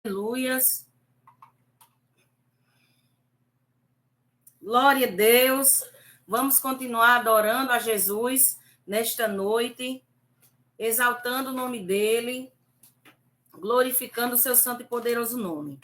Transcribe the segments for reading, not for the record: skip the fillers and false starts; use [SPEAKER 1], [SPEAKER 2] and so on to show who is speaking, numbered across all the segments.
[SPEAKER 1] Aleluias. Glória a Deus. Vamos continuar adorando a Jesus nesta noite, exaltando o nome dele, glorificando o seu santo e poderoso nome.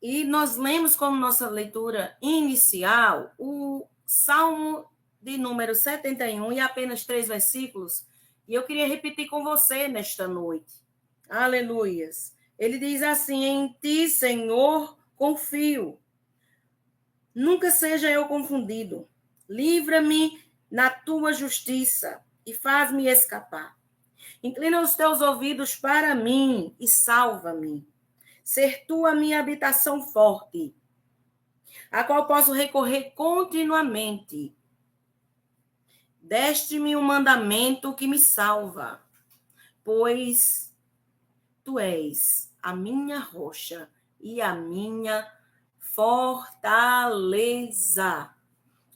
[SPEAKER 1] E nós lemos como nossa leitura inicial o Salmo de número 71 e apenas 3 versículos. E eu queria repetir com você nesta noite. Aleluias. Ele diz assim: em ti, Senhor, confio. Nunca seja eu confundido. Livra-me na tua justiça e faz-me escapar. Inclina os teus ouvidos para mim e salva-me. Ser tu a minha habitação forte, a qual posso recorrer continuamente. Deste-me um mandamento que me salva, pois tu és a minha rocha e a minha fortaleza.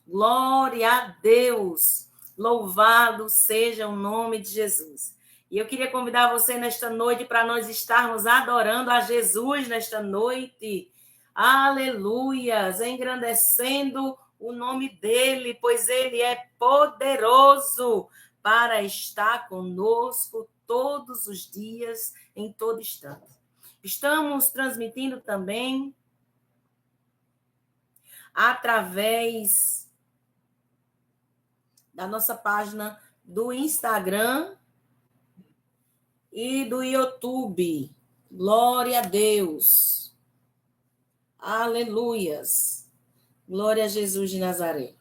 [SPEAKER 1] Glória a Deus. Louvado seja o nome de Jesus. E eu queria convidar você nesta noite para nós estarmos adorando a Jesus nesta noite. Aleluias, engrandecendo o nome dele, pois ele é poderoso para estar conosco todos os dias, em todo instante. Estamos transmitindo também através da nossa página do Instagram e do YouTube. Glória a Deus. Aleluias. Glória a Jesus de Nazaré.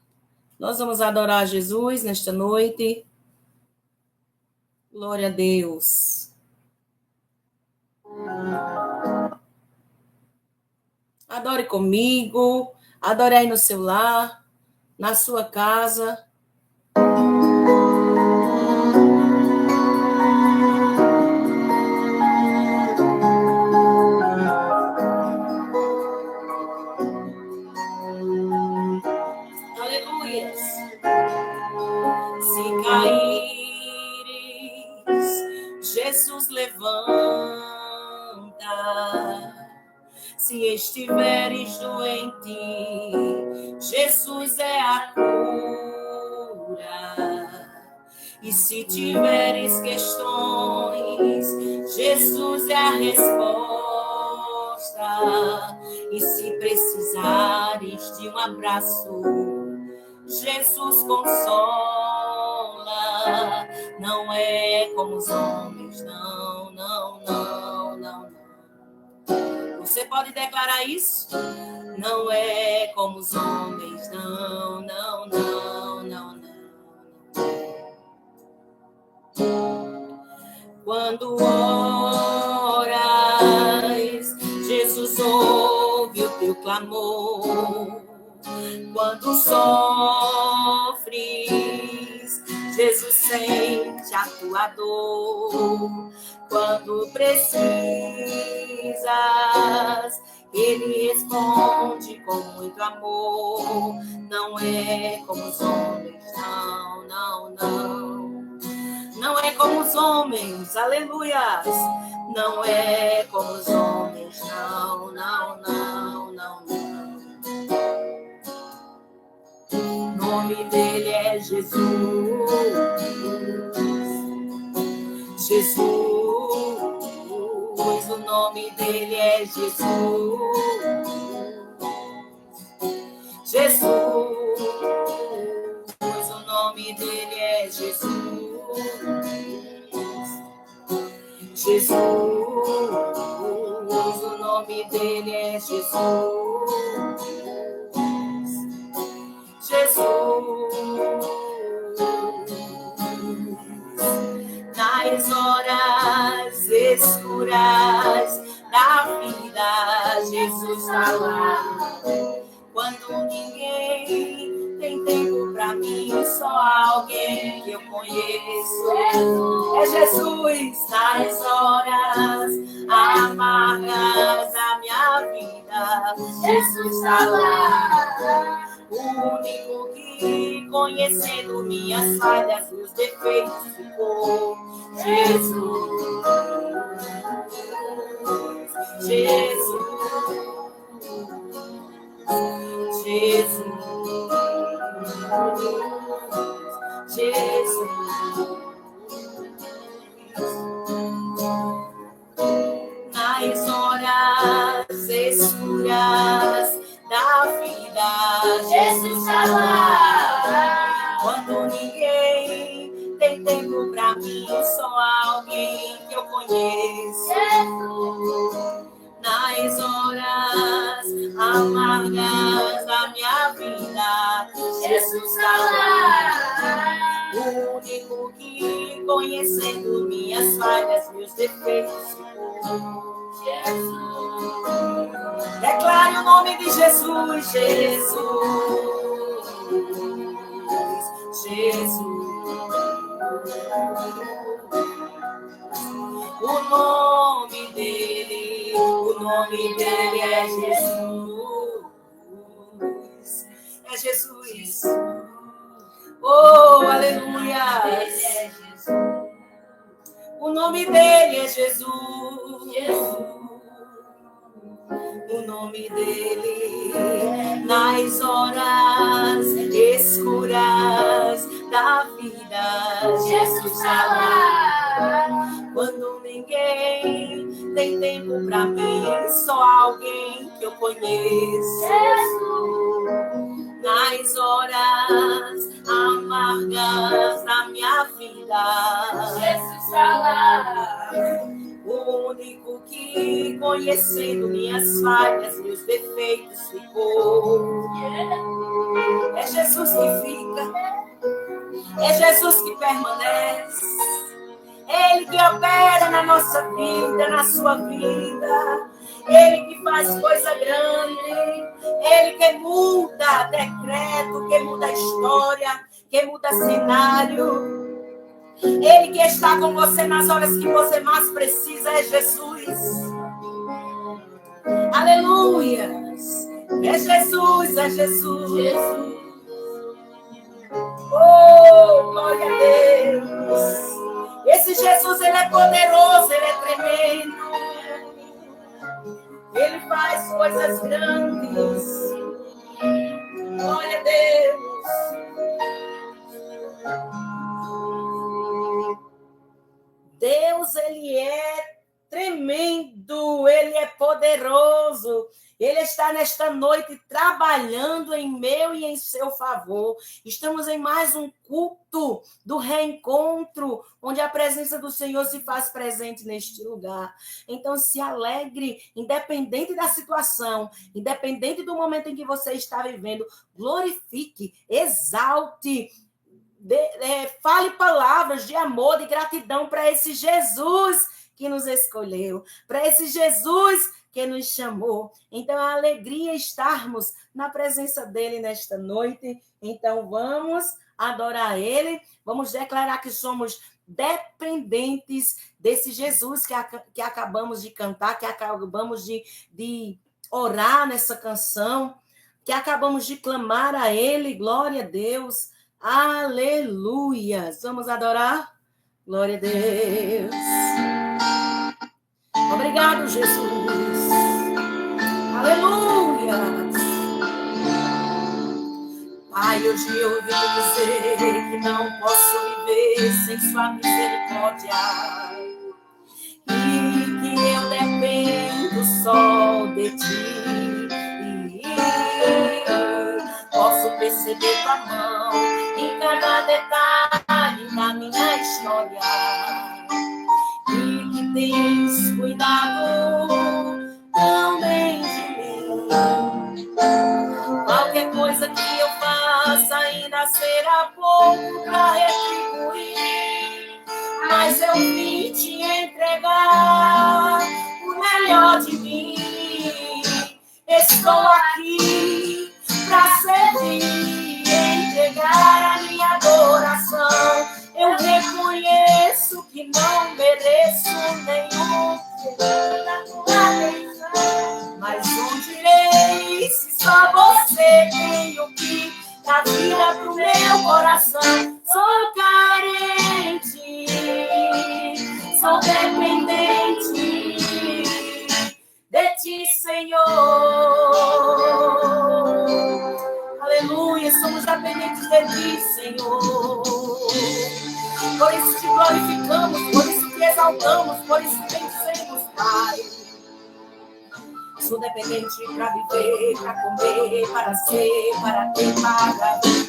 [SPEAKER 1] Nós vamos adorar a Jesus nesta noite. Glória a Deus. Adore comigo. Adore aí no seu lar, na sua casa. Aleluias. Se caíres, Jesus levanta. Se estiveres doente, Jesus é a cura. E se tiveres questões, Jesus é a resposta. E se precisares de um abraço, Jesus consola. Não é como os homens, não, não, não, não, não. Você pode declarar isso? Não é como os homens, não, não, não, não, não. Quando oras, Jesus ouve o teu clamor. Quando sofres, Jesus sente a tua dor. Quando precisas, ele responde com muito amor. Não é como os homens, não, não, não. Não é como os homens, aleluias. Não é como os homens, não, não, não, não, não. O nome dele é Jesus. Jesus. O nome dele é Jesus. Jesus. O nome dele é Jesus. Jesus. O nome dele é Jesus. Jesus. Nas horas escuras da vida, Jesus está lá. Quando ninguém tem tempo pra mim, só alguém que eu conheço é Jesus. Nas horas amargas da minha vida, Jesus está lá. O único que, conhecendo minhas falhas, os defeitos, ficou Jesus. Jesus, Jesus, Jesus. Nas horas escuras da vida, Jesus está lá. Quando ninguém tem tempo pra mim, só alguém que eu conheço. Jesus. Nas horas amargas da minha vida, Jesus está lá. O único que, conhecendo minhas falhas, meus defeitos, Jesus. Declare o nome de Jesus, Jesus, Jesus. O nome dele é Jesus. É Jesus. Oh, aleluia. Ele é Jesus. O nome dele é Jesus. Jesus. O nome dele nas horas escuras da vida, Jesus está lá. Quando ninguém tem tempo pra mim, só alguém que eu conheço. Jesus. Nas horas amargas da minha vida, Jesus está lá. O único que, conhecendo minhas falhas, meus defeitos, ficou. É Jesus que fica. É Jesus que permanece. É Ele que opera na nossa vida, na sua vida. Ele que faz coisa grande. Ele que muda decreto, que muda história, que muda cenário. Ele que está com você nas horas que você mais precisa é Jesus. Aleluia. É Jesus, é Jesus. Jesus. Oh, glória a Deus. Esse Jesus, ele é poderoso, ele é tremendo. Ele faz coisas grandes. Glória a Deus. Deus, ele é tremendo, ele é poderoso. Ele está nesta noite trabalhando em meu e em seu favor. Estamos em mais um culto do reencontro, onde a presença do Senhor se faz presente neste lugar. Então, se alegre, independente da situação, independente do momento em que você está vivendo, glorifique, exalte, fale palavras de amor, de gratidão para esse Jesus que nos escolheu, para esse Jesus que nos chamou. Então, a alegria estarmos na presença dele nesta noite. Então, vamos adorar ele, vamos declarar que somos dependentes desse Jesus que acabamos de cantar, que acabamos de orar nessa canção, que acabamos de clamar a ele. Glória a Deus. Aleluia! Vamos adorar? Glória a Deus. Obrigado, Jesus. Aleluia! Pai, hoje eu ouvi dizer que não posso viver sem sua misericórdia e que eu dependo só de ti. Posso perceber tua mão em cada detalhe da minha história e que tens cuidado tão bem de mim. Qualquer coisa que eu faça ainda será pouco para retribuir, mas eu vim te entregar o melhor de mim. Estou aqui para servir, entregar a minha adoração. glorificamos, por isso te exaltamos, por isso vencemos, Pai. Sou dependente para viver, para comer, para ser, para ter,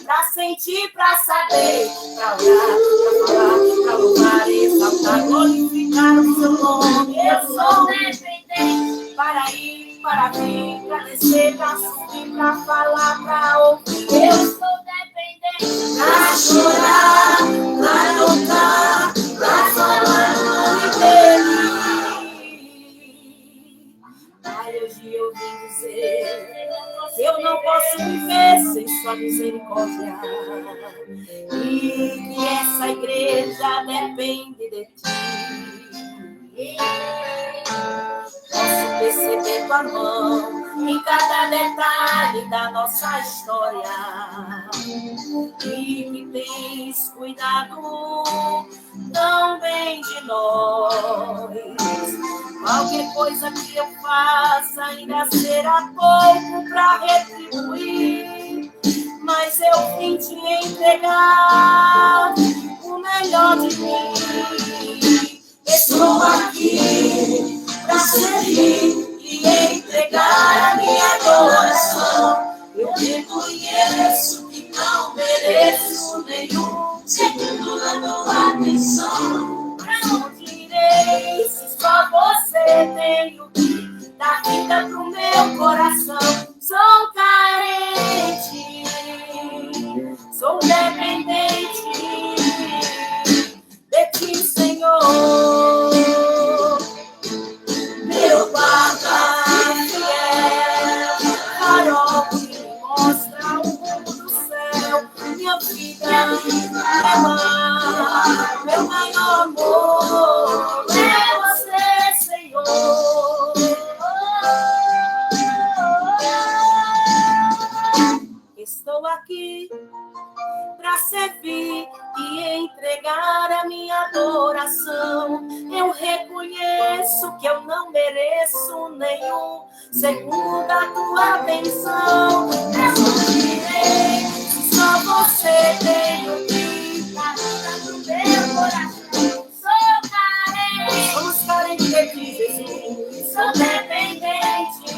[SPEAKER 1] para sentir, para saber, para orar, para falar, para louvar, exaltar, glorificar o seu nome. Eu sou dependente para ir, para vir, para descer, para subir, para falar, para ouvir. Eu sou dependente para chorar, para cantar, para falar o nome dele. Pai, hoje eu vim dizer, eu não posso viver sem sua misericórdia. E que essa igreja depende de ti. Posso perceber tua mão em cada detalhe da nossa história. E que tens cuidado tão bem de nós. Qualquer coisa que eu faça ainda será pouco para retribuir. Mas eu vim te entregar o melhor de mim. Estou aqui para servir e entregar a minha adoração. Eu reconheço que não mereço nenhum segundo da tua atenção. Mas onde irei se só você tem o que dá vida pro meu coração? Sou carente, sou dependente de ti, Senhor. Meu guarda fiel, farol que me mostra o rumo do céu. Minha vida é mar, meu maior amor é você, Senhor. Estou aqui para servir e entregar a minha adoração. Eu reconheço que eu não mereço nenhum segundo da tua bênção. Eu não direi, só você tem o que dá vida pro meu coração. Sou carente, somos carentes de ti, Jesus. Sou dependente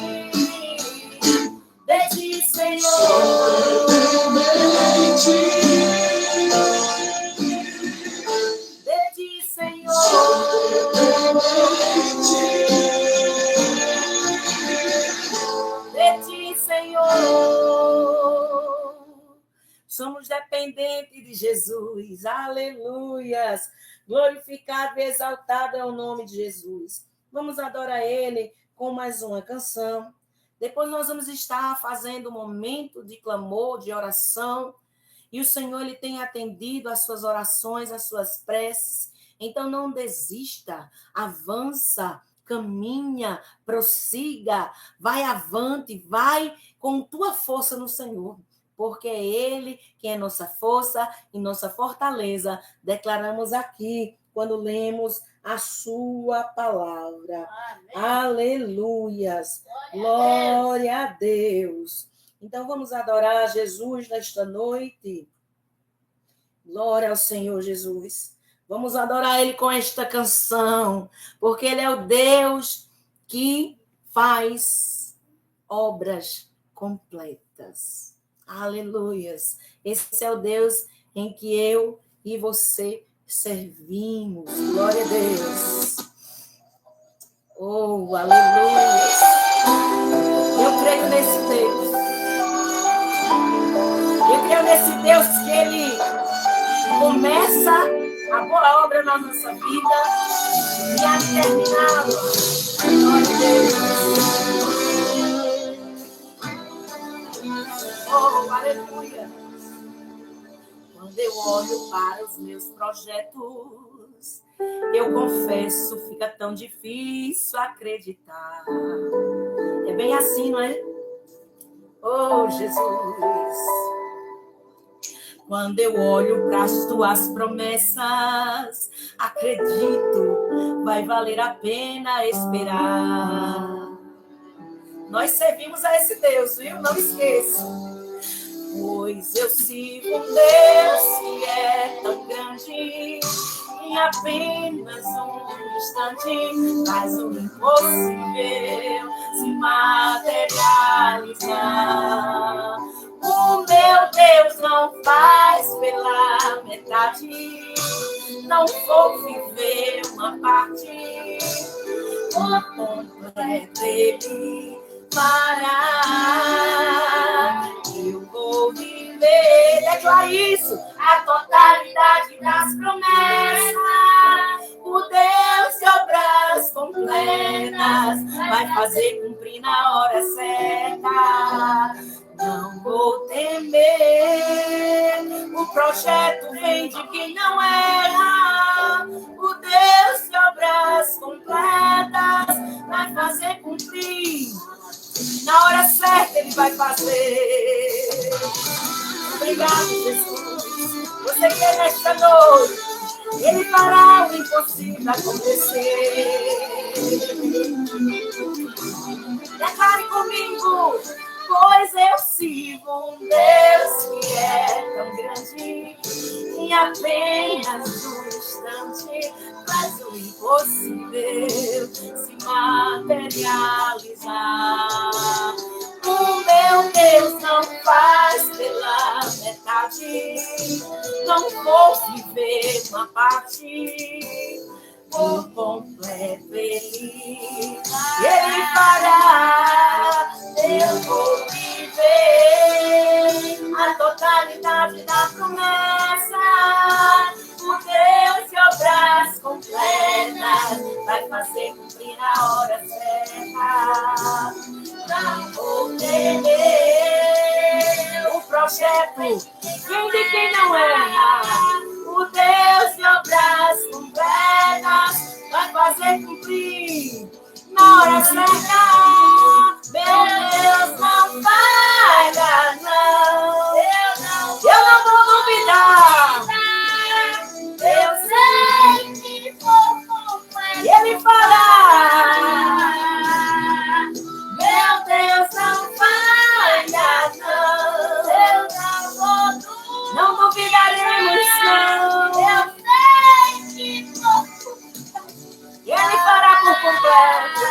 [SPEAKER 1] de ti, Senhor. De ti, Senhor. De ti, Senhor. Somos dependentes de Jesus. Aleluias. Glorificado e exaltado é o nome de Jesus. Vamos adorar Ele com mais uma canção. Depois nós vamos estar fazendo um momento de clamor, de oração. E o Senhor, Ele tem atendido às suas orações, às suas preces. Então não desista, avança, caminha, prossiga, vai avante, vai com tua força no Senhor. Porque é Ele que é nossa força e nossa fortaleza. Declaramos aqui, quando lemos a sua palavra. Amém. Aleluias. Glória a Deus. Então vamos adorar Jesus nesta noite. Glória ao Senhor Jesus. Vamos adorar Ele com esta canção, porque Ele é o Deus que faz obras completas. Aleluias. Esse é o Deus em que eu e você servimos. Glória a Deus. Oh, aleluia. Eu creio nesse Deus. Eu creio nesse Deus que Ele começa a boa obra na nossa vida e a terminá-la. Glória a Deus. Oh, aleluia. Quando eu olho para os meus projetos, eu confesso, fica tão difícil acreditar. É bem assim, não é? Oh, Jesus. Quando eu olho para as tuas promessas, acredito, vai valer a pena esperar. Nós servimos a esse Deus, viu? Não esqueça. Pois eu sirvo um Deus que é tão grande em apenas um instante, faz o impossível se materializar. O meu Deus não faz pela metade, não vou viver uma parte, por completo Ele fará. Eu vou viver, declara isso, a totalidade das promessas. O Deus de obras completas vai fazer cumprir na hora certa. Não vou temer, o projeto vem de quem não erra. O Deus de obras completas vai fazer cumprir. Na hora certa Ele vai fazer. Obrigado, Jesus. Você quer nesta noite, Ele fará o impossível acontecer. Declare comigo, pois eu sirvo um Deus que é tão grande, em apenas um instante faz o impossível se materializar. O meu Deus não faz pela metade, não vou viver uma parte, por completo Ele fará. Eu vou viver a totalidade da promessa. O Deus de obras completas vai fazer cumprir na hora certa. Não vou temer, o projeto vem de quem não erra. O Deus de obras completas vai fazer cumprir na hora certa. Meu Deus não falha, não. Eu não vou duvidar. Eu sei que vou completo. Ele fará. Meu Deus não falha, não. Eu não vou duvidar. Não duvidaremos, não. Eu sei que vou completo. Ele fará por completo.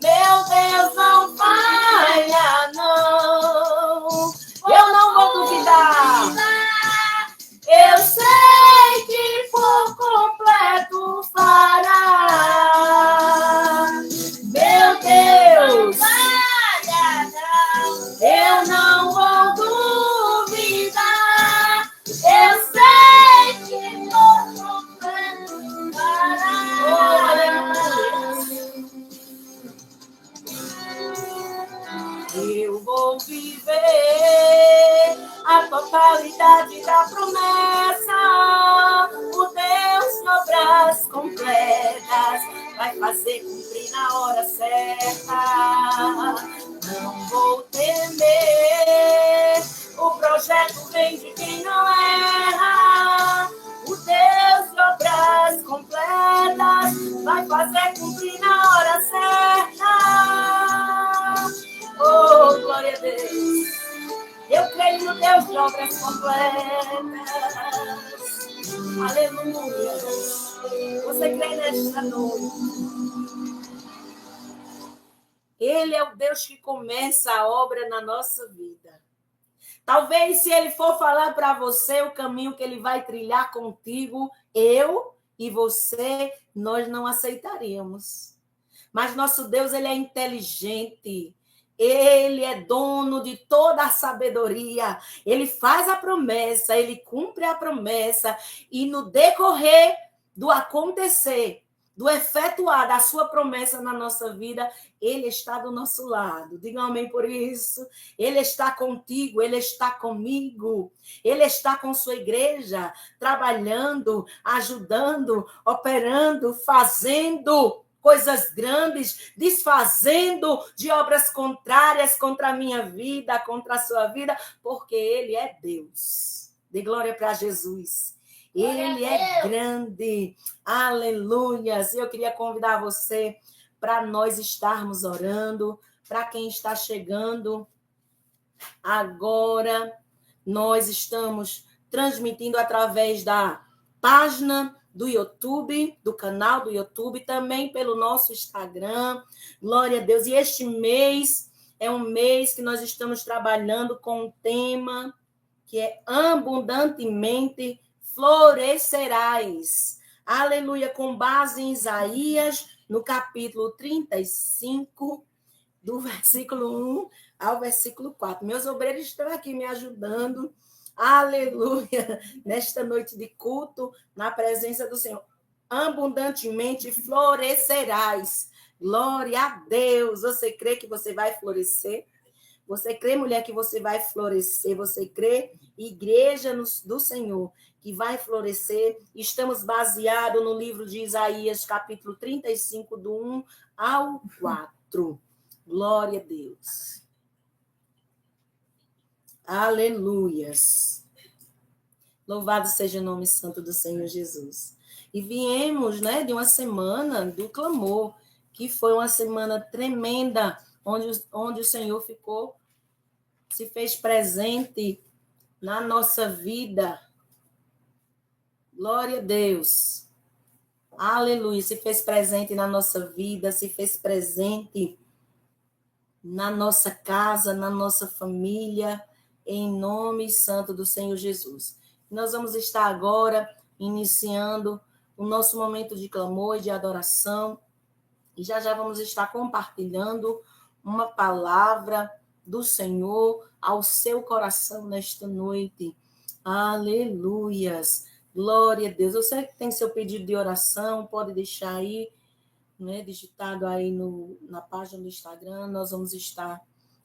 [SPEAKER 1] Meu Deus não falha, não. Eu não vou duvidar. Eu sei que por completo fará. Meu Deus, eu não vou duvidar. Eu sei que por completo fará. Eu vou viver a totalidade da promessa. O Deus de obras completas vai fazer cumprir na hora certa. Não vou temer, o projeto vem de quem não erra. O Deus de obras completas vai fazer cumprir na hora certa. Oh, glória a Deus. Eu creio no Deus de obras completas. Aleluia. Você crê nesta noite? Ele é o Deus que começa a obra na nossa vida. Talvez se Ele for falar para você o caminho que Ele vai trilhar contigo, eu e você, nós não aceitaríamos. Mas nosso Deus, Ele é inteligente. Ele é dono de toda a sabedoria. Ele faz a promessa, Ele cumpre a promessa. E no decorrer do acontecer, do efetuar da sua promessa na nossa vida, Ele está do nosso lado. Diga um amém por isso. Ele está contigo, Ele está comigo. Ele está com sua igreja, trabalhando, ajudando, operando, fazendo coisas grandes, desfazendo de obras contrárias contra a minha vida, contra a sua vida, porque Ele é Deus. Dê glória para Jesus. Ele é grande. Aleluias. Eu queria convidar você para nós estarmos orando, para quem está chegando agora. Nós estamos transmitindo através da página do YouTube, do canal do YouTube, também pelo nosso Instagram. Glória a Deus. E este mês é um mês que nós estamos trabalhando com um tema que é abundantemente florescerás. Aleluia, com base em Isaías, no capítulo 35, do versículo 1 ao versículo 4. Meus obreiros estão aqui me ajudando. Aleluia, nesta noite de culto, na presença do Senhor. Abundantemente florescerás. Glória a Deus. Você crê que você vai florescer? Você crê, mulher, que você vai florescer? Você crê, igreja do Senhor, que vai florescer? Estamos baseados no livro de Isaías, capítulo 35, do 1 ao 4. Glória a Deus. Aleluias. Louvado seja o nome santo do Senhor Jesus. E viemos, de uma semana do clamor, que foi uma semana tremenda, onde o Senhor se fez presente na nossa vida. Glória a Deus. Aleluia. Se fez presente na nossa vida, se fez presente na nossa casa, na nossa família, em nome santo do Senhor Jesus. Nós vamos estar agora iniciando o nosso momento de clamor e de adoração, e já vamos estar compartilhando uma palavra do Senhor ao seu coração nesta noite. Aleluias. Glória a Deus. Você que tem seu pedido de oração, pode deixar aí, digitado aí na página do Instagram. Nós vamos estar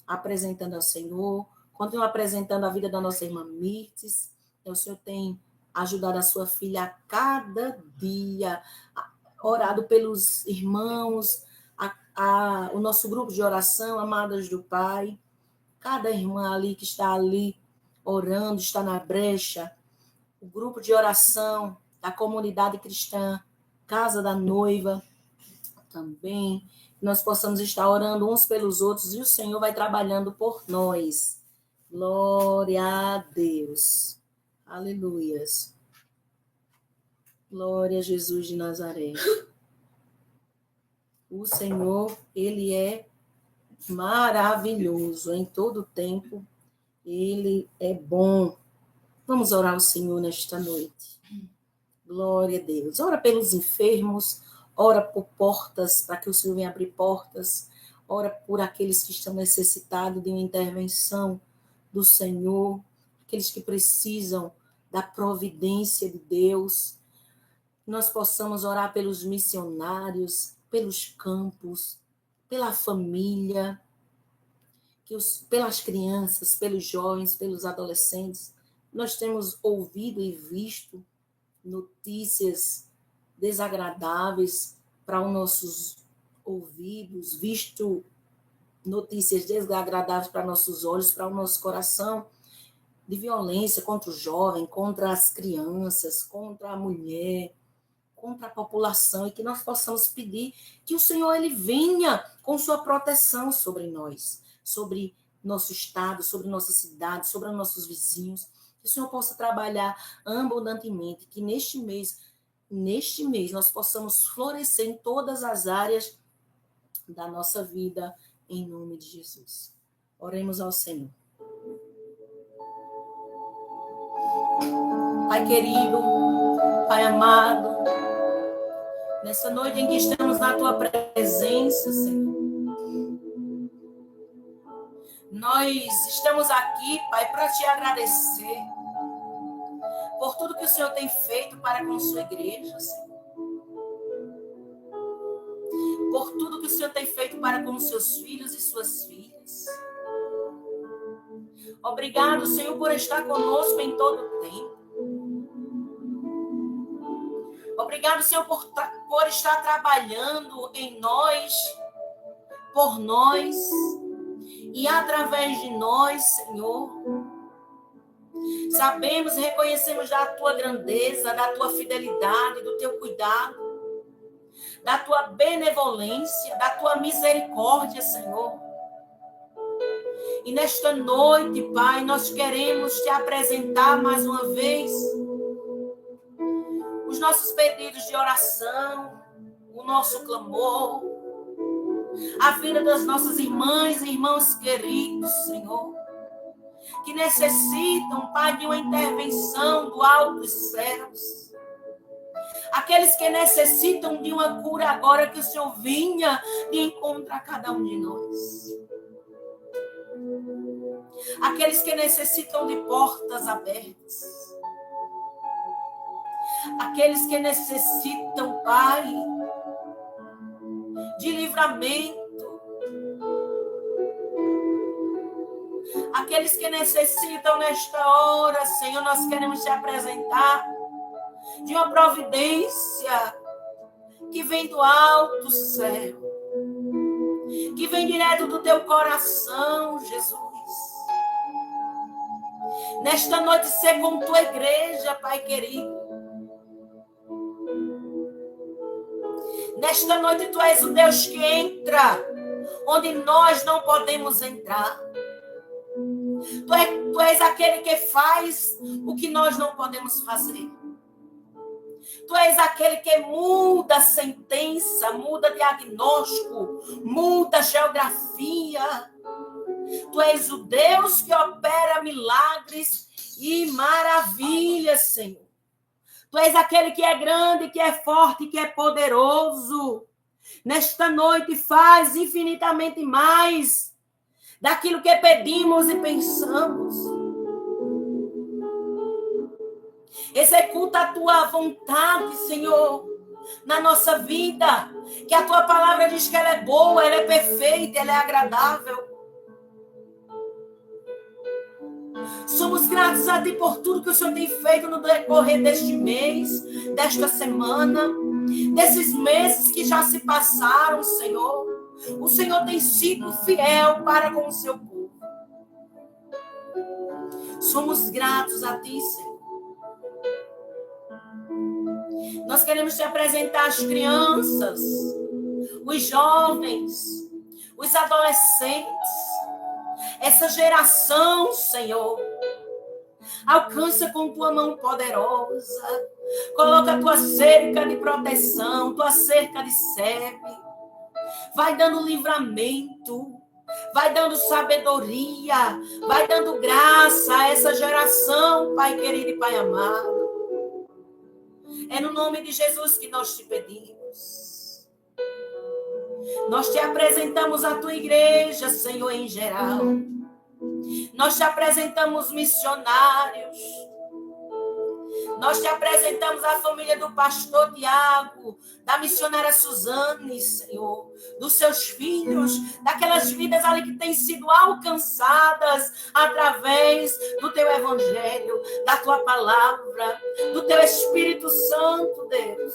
[SPEAKER 1] apresentando ao Senhor. Continua apresentando a vida da nossa irmã Mirtes. O Senhor tem ajudado a sua filha a cada dia, orado pelos irmãos, o nosso grupo de oração, Amadas do Pai. Cada irmã ali que está ali orando, está na brecha. O grupo de oração da comunidade cristã, Casa da Noiva, também. Nós possamos estar orando uns pelos outros e o Senhor vai trabalhando por nós. Glória a Deus. Aleluias. Glória a Jesus de Nazaré. O Senhor, Ele é maravilhoso em todo tempo. Ele é bom. Vamos orar ao Senhor nesta noite. Glória a Deus. Ora pelos enfermos, ora por portas, para que o Senhor venha abrir portas. Ora por aqueles que estão necessitados de uma intervenção do Senhor, aqueles que precisam da providência de Deus. Nós possamos orar pelos missionários, pelos campos, pela família, pelas crianças, pelos jovens, pelos adolescentes. Nós temos ouvido e visto notícias desagradáveis para os nossos ouvidos, visto notícias desagradáveis para nossos olhos, para o nosso coração, de violência contra o jovem, contra as crianças, contra a mulher, contra a população, e que nós possamos pedir que o Senhor ele venha com sua proteção sobre nós, sobre nosso estado, sobre nossa cidade, sobre os nossos vizinhos, que o Senhor possa trabalhar abundantemente, que neste mês nós possamos florescer em todas as áreas da nossa vida, em nome de Jesus. Oremos ao Senhor. Pai querido, Pai amado, nessa noite em que estamos na Tua presença, Senhor, nós estamos aqui, Pai, para Te agradecer por tudo que o Senhor tem feito para com a sua igreja, Senhor. Por tudo que o Senhor tem feito para com os seus filhos e suas filhas. Obrigado, Senhor, por estar conosco em todo o tempo. Obrigado, Senhor, por estar trabalhando em nós, por nós e através de nós, Senhor. Sabemos e reconhecemos da Tua grandeza, da Tua fidelidade, do Teu cuidado, da Tua benevolência, da Tua misericórdia, Senhor. E nesta noite, Pai, nós queremos Te apresentar mais uma vez nossos pedidos de oração, o nosso clamor, a vida das nossas irmãs e irmãos queridos, Senhor, que necessitam, Pai, de uma intervenção do alto dos céus. Aqueles que necessitam de uma cura agora, que o Senhor vinha de encontro a cada um de nós. Aqueles que necessitam de portas abertas. Aqueles que necessitam, Pai, de livramento. Aqueles que necessitam nesta hora, Senhor, nós queremos te apresentar de uma providência que vem do alto céu, que vem direto do teu coração, Jesus. Nesta noite, ser com tua igreja, Pai querido. Nesta noite, tu és o Deus que entra onde nós não podemos entrar. Tu és aquele que faz o que nós não podemos fazer. Tu és aquele que muda a sentença, muda diagnóstico, muda geografia. Tu és o Deus que opera milagres e maravilhas, Senhor. Tu és aquele que é grande, que é forte, que é poderoso. Nesta noite faz infinitamente mais daquilo que pedimos e pensamos. Executa a tua vontade, Senhor, na nossa vida. Que a tua palavra diz que ela é boa, ela é perfeita, ela é agradável. Somos gratos a ti por tudo que o Senhor tem feito no decorrer deste mês, desta semana, desses meses que já se passaram, Senhor. O Senhor tem sido fiel para com o seu povo. Somos gratos a ti, Senhor. Nós queremos te apresentar as crianças, os jovens, os adolescentes, essa geração, Senhor. Alcança com tua mão poderosa. Coloca a tua cerca de proteção, tua cerca de sebe. Vai dando livramento, vai dando sabedoria, vai dando graça a essa geração, Pai querido e Pai amado. É no nome de Jesus que nós te pedimos. Nós te apresentamos a tua igreja, Senhor, em geral. Nós te apresentamos missionários. Nós te apresentamos a família do pastor Tiago, da missionária Suzane, Senhor, dos seus filhos, daquelas vidas ali que têm sido alcançadas através do teu evangelho, da tua palavra, do teu Espírito Santo, Deus.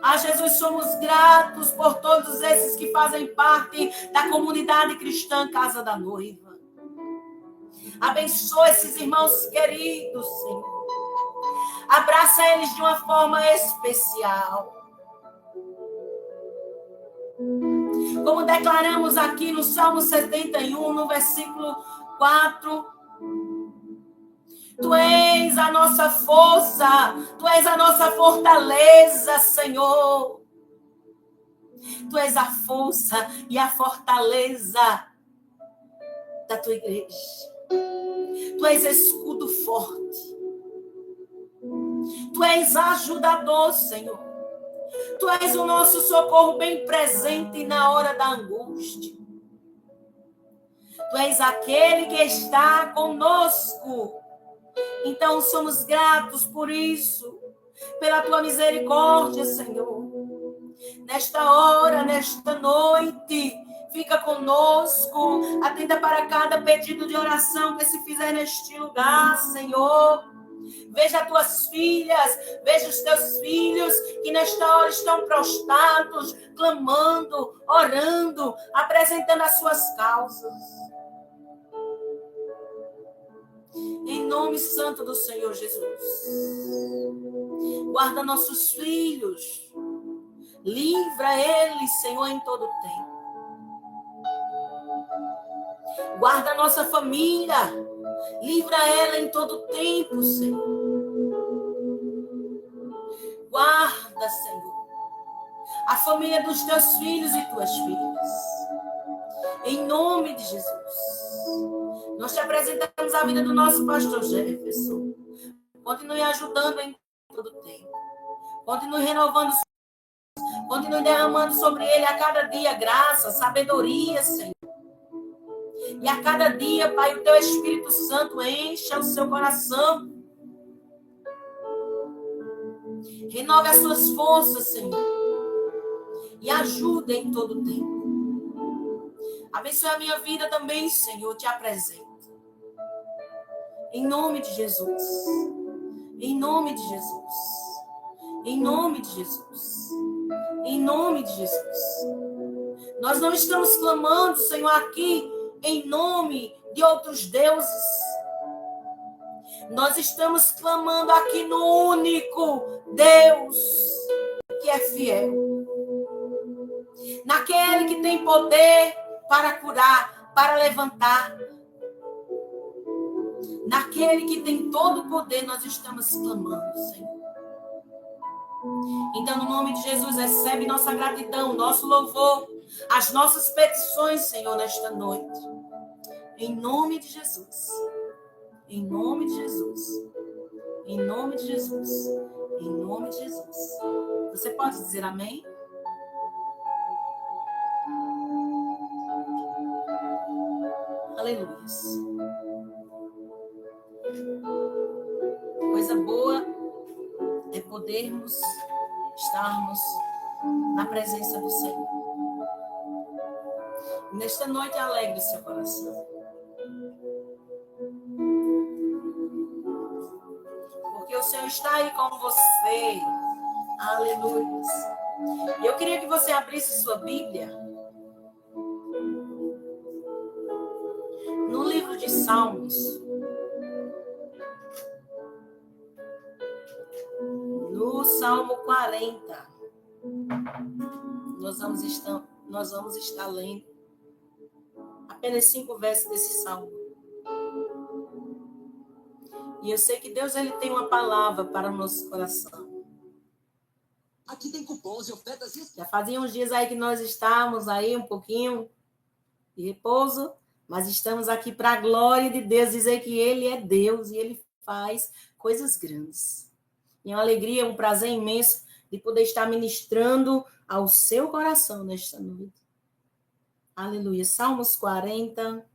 [SPEAKER 1] Ah, Jesus, somos gratos por todos esses que fazem parte da comunidade cristã Casa da Noiva. Abençoa esses irmãos queridos, Senhor. Abraça eles de uma forma especial. Como declaramos aqui no Salmo 71, no versículo 4. Tu és a nossa força, tu és a nossa fortaleza, Senhor. Tu és a força e a fortaleza da tua igreja. Tu és escudo forte. Tu és ajudador, Senhor. Tu és o nosso socorro bem presente na hora da angústia. Tu és aquele que está conosco. Então somos gratos por isso, pela tua misericórdia, Senhor. Nesta hora, nesta noite, fica conosco, atenda para cada pedido de oração que se fizer neste lugar, Senhor. Veja as tuas filhas, veja os teus filhos que nesta hora estão prostrados, clamando, orando, apresentando as suas causas. Em nome santo do Senhor Jesus. Guarda nossos filhos. Livra eles, Senhor, em todo tempo. Guarda nossa família. Livra ela em todo tempo, Senhor. Guarda, Senhor, a família dos teus filhos e tuas filhas. Em nome de Jesus. Nós te apresentamos a vida do nosso pastor Jefferson. Continue ajudando em todo tempo. Continue renovando, continue derramando sobre ele a cada dia graça, sabedoria, Senhor. E a cada dia, Pai, o teu Espírito Santo encha o seu coração. Renove as suas forças, Senhor. E ajuda em todo tempo. Abençoe a minha vida também, Senhor, te apresento. Em nome de Jesus. Em nome de Jesus. Em nome de Jesus. Em nome de Jesus. Nós não estamos clamando, Senhor, aqui em nome de outros deuses. Nós estamos clamando aqui no único Deus que é fiel. Naquele que tem poder para curar, para levantar. Naquele que tem todo o poder, nós estamos clamando, Senhor. Então, no nome de Jesus, recebe nossa gratidão, nosso louvor, as nossas petições, Senhor, nesta noite. Em nome de Jesus. Em nome de Jesus. Em nome de Jesus. Em nome de Jesus. Você pode dizer amém? Aleluia. Coisa boa é podermos estarmos na presença do Senhor. Nesta noite, alegre o seu coração. Porque o Senhor está aí com você. Aleluia. Eu queria que você abrisse sua Bíblia no livro de Salmos. No Salmo 40. Nós vamos estar lendo apenas 5 versos desse salmo. E eu sei que Deus ele tem uma palavra para o nosso coração.
[SPEAKER 2] Aqui tem cupons e ofertas.
[SPEAKER 1] Já fazia uns dias aí que nós estávamos aí um pouquinho de repouso, mas estamos aqui para a glória de Deus, dizer que Ele é Deus e Ele faz coisas grandes. E é uma alegria, um prazer imenso de poder estar ministrando ao seu coração nesta noite. Aleluia. Salmos 40,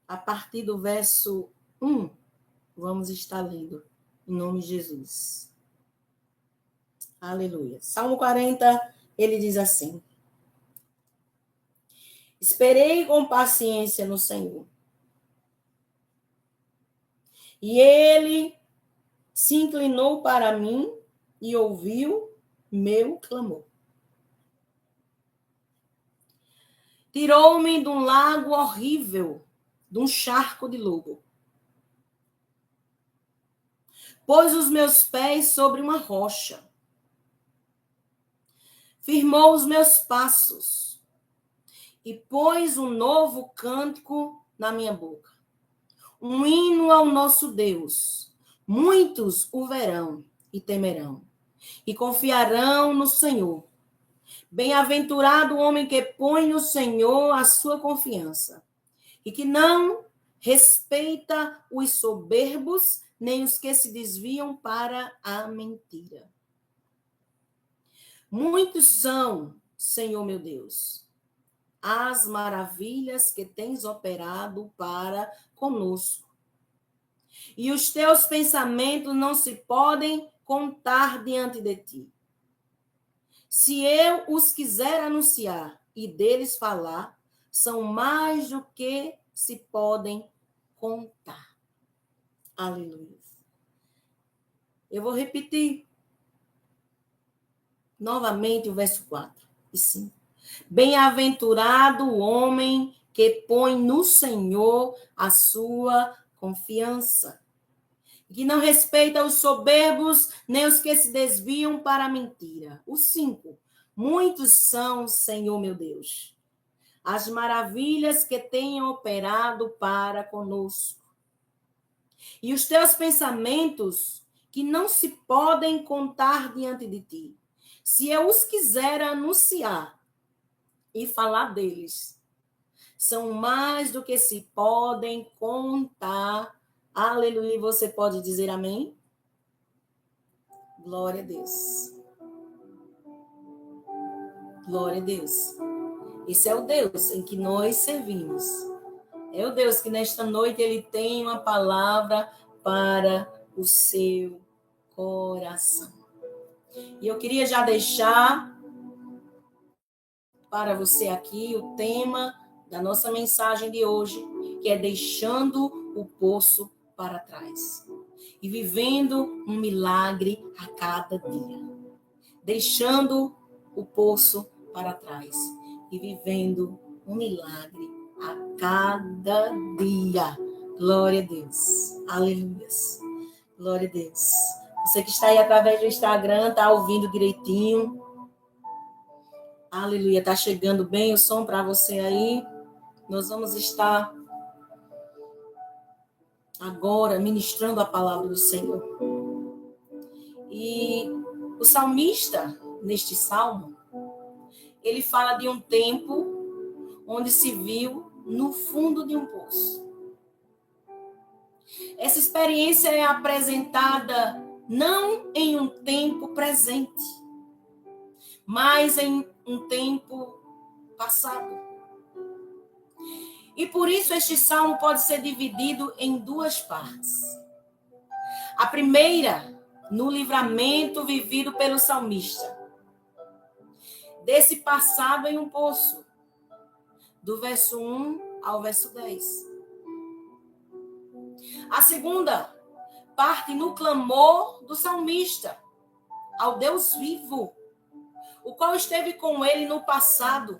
[SPEAKER 1] a partir do verso 1, vamos estar lendo, em nome de Jesus. Aleluia. Salmo 40, ele diz assim: Esperei com paciência no Senhor, e Ele se inclinou para mim e ouviu meu clamor. Tirou-me de um lago horrível, de um charco de lobo. Pôs os meus pés sobre uma rocha. Firmou os meus passos e pôs um novo cântico na minha boca. Um hino ao nosso Deus. Muitos o verão e temerão e confiarão no Senhor. Bem-aventurado o homem que põe no Senhor a sua confiança e que não respeita os soberbos, nem os que se desviam para a mentira. Muitos são, Senhor meu Deus, as maravilhas que tens operado para conosco. E os teus pensamentos não se podem contar diante de ti. Se eu os quiser anunciar e deles falar, são mais do que se podem contar. Aleluia. Eu vou repetir novamente o verso 4 e 5. Bem-aventurado o homem que põe no Senhor a sua confiança, que não respeita os soberbos, nem os que se desviam para a mentira. O 5. Muitos são, Senhor meu Deus, as maravilhas que tenho operado para conosco. E os teus pensamentos, que não se podem contar diante de ti. Se eu os quiser anunciar e falar deles, são mais do que se podem contar. Aleluia. Você pode dizer amém? Glória a Deus. Glória a Deus. Esse é o Deus em que nós servimos. É o Deus que nesta noite ele tem uma palavra para o seu coração. E eu queria já deixar para você aqui o tema da nossa mensagem de hoje, que é deixando o poço para trás e vivendo um milagre a cada dia. Deixando o poço para trás e vivendo um milagre a cada dia. Glória a Deus. Aleluia. Glória a Deus. Você que está aí através do Instagram, está ouvindo direitinho. Aleluia. Está chegando bem o som para você aí. Nós vamos estar agora ministrando a palavra do Senhor. E o salmista, neste salmo, ele fala de um tempo onde se viu no fundo de um poço. Essa experiência é apresentada não em um tempo presente, mas em um tempo passado. E por isso este salmo pode ser dividido em duas partes. A primeira, no livramento vivido pelo salmista, desse passado em um poço, do verso 1 ao verso 10. A segunda parte no clamor do salmista ao Deus vivo, o qual esteve com ele no passado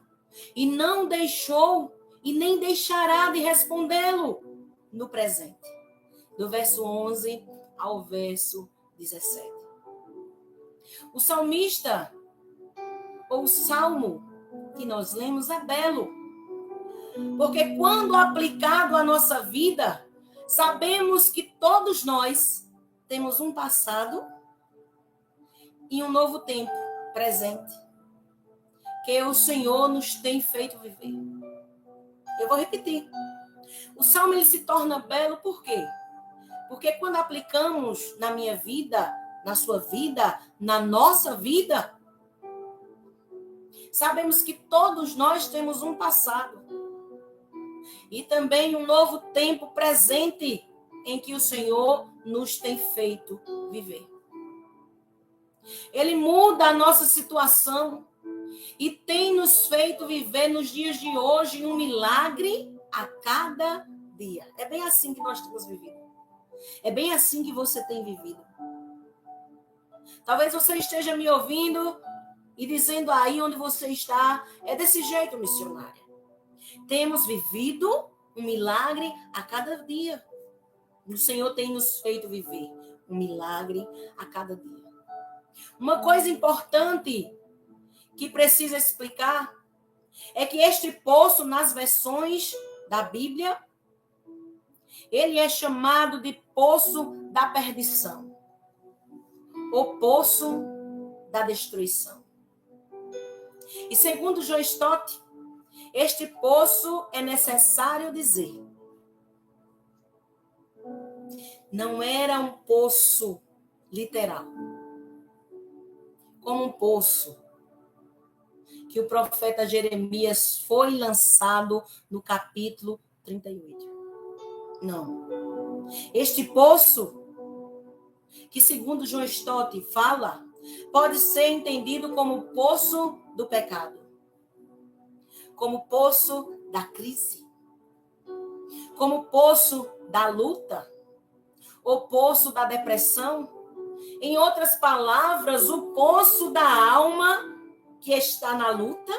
[SPEAKER 1] e não deixou e nem deixará de respondê-lo no presente, do verso 11 ao verso 17. O salmista, ou o salmo que nós lemos, é belo, porque quando aplicado à nossa vida, sabemos que todos nós temos um passado e um novo tempo presente, que o Senhor nos tem feito viver. Eu vou repetir. O salmo ele se torna belo por quê? Porque quando aplicamos na minha vida, na sua vida, na nossa vida, sabemos que todos nós temos um passado e também um novo tempo presente em que o Senhor nos tem feito viver. Ele muda a nossa situação e tem nos feito viver nos dias de hoje um milagre a cada dia. É bem assim que nós temos vivido. É bem assim que você tem vivido. Talvez você esteja me ouvindo e dizendo aí onde você está, é desse jeito, missionária. Temos vivido um milagre a cada dia. O Senhor tem nos feito viver um milagre a cada dia. Uma coisa importante que precisa explicar é que este poço, nas versões da Bíblia, ele é chamado de poço da perdição, ou poço da destruição. E segundo John Stott, este poço é necessário dizer, não era um poço literal, como um poço que o profeta Jeremias foi lançado no capítulo 38. Não. Este poço, que segundo John Stott fala, pode ser entendido como o poço do pecado, como o poço da crise, como o poço da luta, o poço da depressão. Em outras palavras, o poço da alma que está na luta.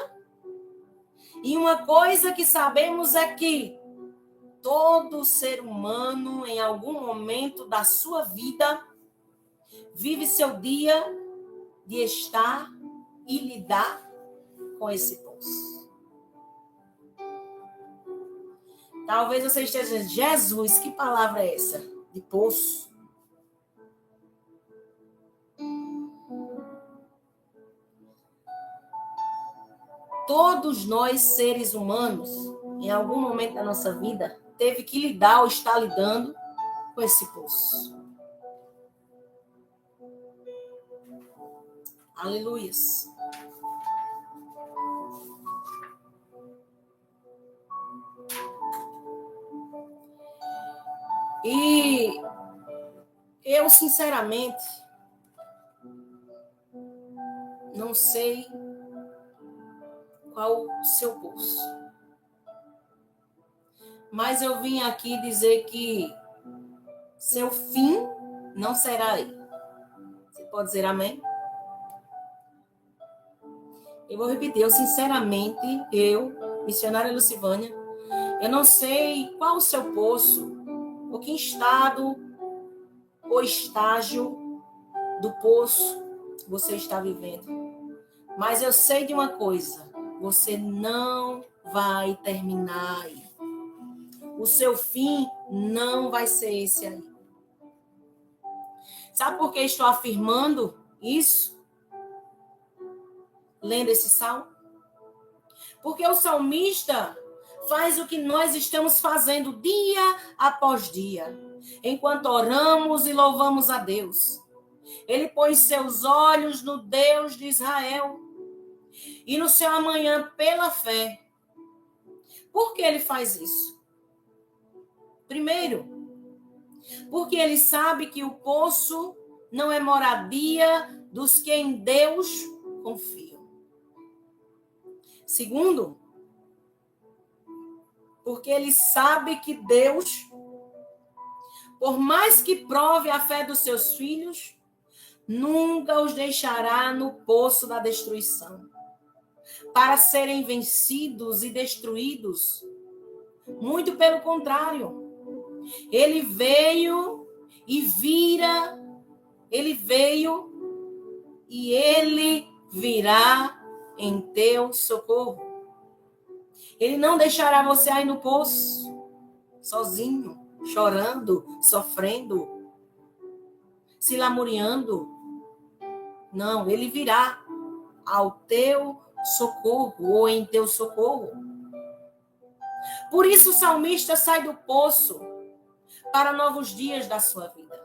[SPEAKER 1] E uma coisa que sabemos é que todo ser humano, em algum momento da sua vida, vive seu dia de estar e lidar com esse poço. Talvez você esteja dizendo, Jesus, que palavra é essa? De poço. Todos nós, seres humanos, em algum momento da nossa vida, teve que lidar ou está lidando com esse poço. Aleluias. E eu, sinceramente, não sei qual o seu poço. Mas eu vim aqui dizer que seu fim não será aí. Você pode dizer amém? Eu vou repetir, eu sinceramente, missionária Lucivânia, eu não sei qual o seu poço, ou que estado ou estágio do poço você está vivendo. Mas eu sei de uma coisa, você não vai terminar aí. O seu fim não vai ser esse aí. Sabe por que estou afirmando isso? Lendo esse salmo? Porque o salmista faz o que nós estamos fazendo dia após dia, enquanto oramos e louvamos a Deus. Ele põe seus olhos no Deus de Israel e no seu amanhã pela fé. Por que ele faz isso? Primeiro, porque ele sabe que o poço não é moradia dos que em Deus confiam. Segundo, porque ele sabe que Deus, por mais que prove a fé dos seus filhos, nunca os deixará no poço da destruição, para serem vencidos e destruídos. Muito pelo contrário. Ele veio e ele virá em teu socorro. Ele não deixará você aí no poço, sozinho, chorando, sofrendo, se lamuriando. Não, ele virá ao teu socorro ou em teu socorro. Por isso o salmista sai do poço para novos dias da sua vida.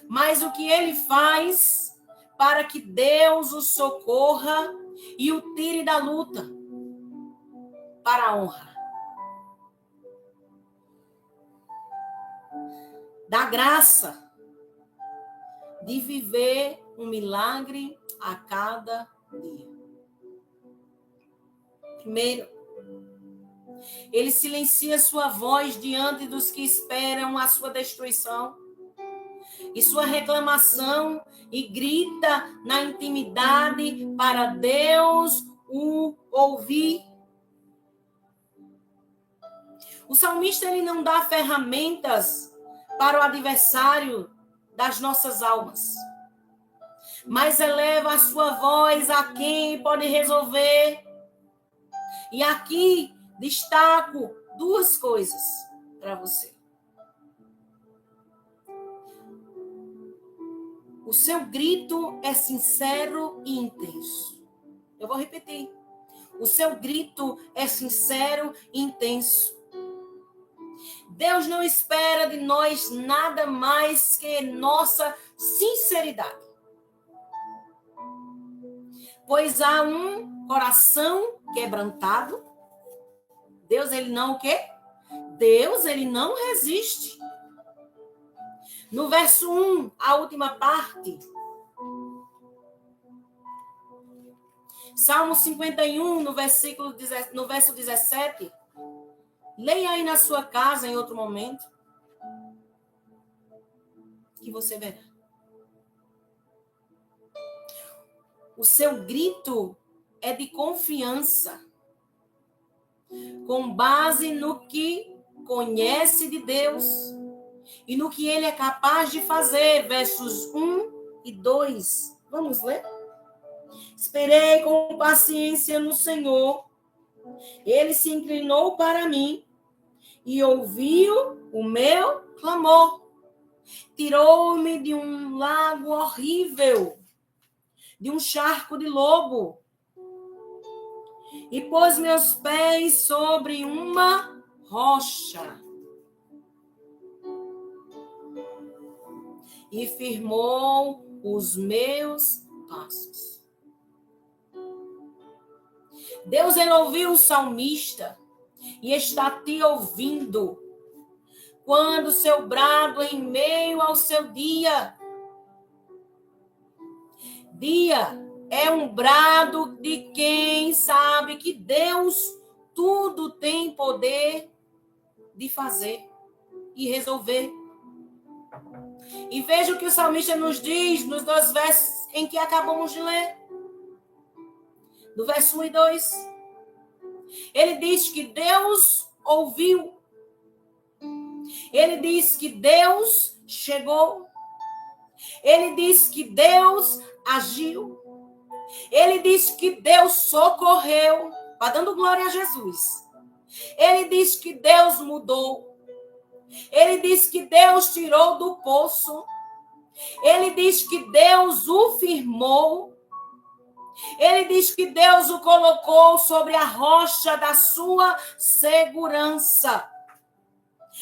[SPEAKER 1] Mas o que ele faz para que Deus o socorra e o tire da luta para a honra da graça de viver um milagre a cada dia. Primeiro, ele silencia sua voz diante dos que esperam a sua destruição e sua reclamação e grita na intimidade para Deus o ouvir. O salmista ele não dá ferramentas para o adversário das nossas almas, mas eleva a sua voz a quem pode resolver. E aqui destaco duas coisas para você. O seu grito é sincero e intenso. Eu vou repetir. O seu grito é sincero e intenso. Deus não espera de nós nada mais que nossa sinceridade. Pois há um coração quebrantado. Deus, ele não o quê? Deus, ele não resiste. No verso 1, a última parte. Salmo 51, no verso 17. Leia aí na sua casa em outro momento, que você verá. O seu grito é de confiança, com base no que conhece de Deus e no que ele é capaz de fazer. Versos 1 e 2. Vamos ler? Esperei com paciência no Senhor. Ele se inclinou para mim e ouviu o meu clamor. Tirou-me de um lago horrível, de um charco de lobo, e pôs meus pés sobre uma rocha. E firmou os meus passos. Deus, ele ouviu o salmista e está te ouvindo quando seu brado em meio ao seu dia. Dia é um brado de quem sabe que Deus tudo tem poder de fazer e resolver. E veja o que o salmista nos diz nos 2 versos em que acabamos de ler. Do verso 1 e 2. Ele diz que Deus ouviu. Ele diz que Deus chegou. Ele diz que Deus agiu. Ele diz que Deus socorreu. Vai dando glória a Jesus. Ele diz que Deus mudou. Ele diz que Deus tirou do poço. Ele diz que Deus o firmou. Ele diz que Deus o colocou sobre a rocha da sua segurança.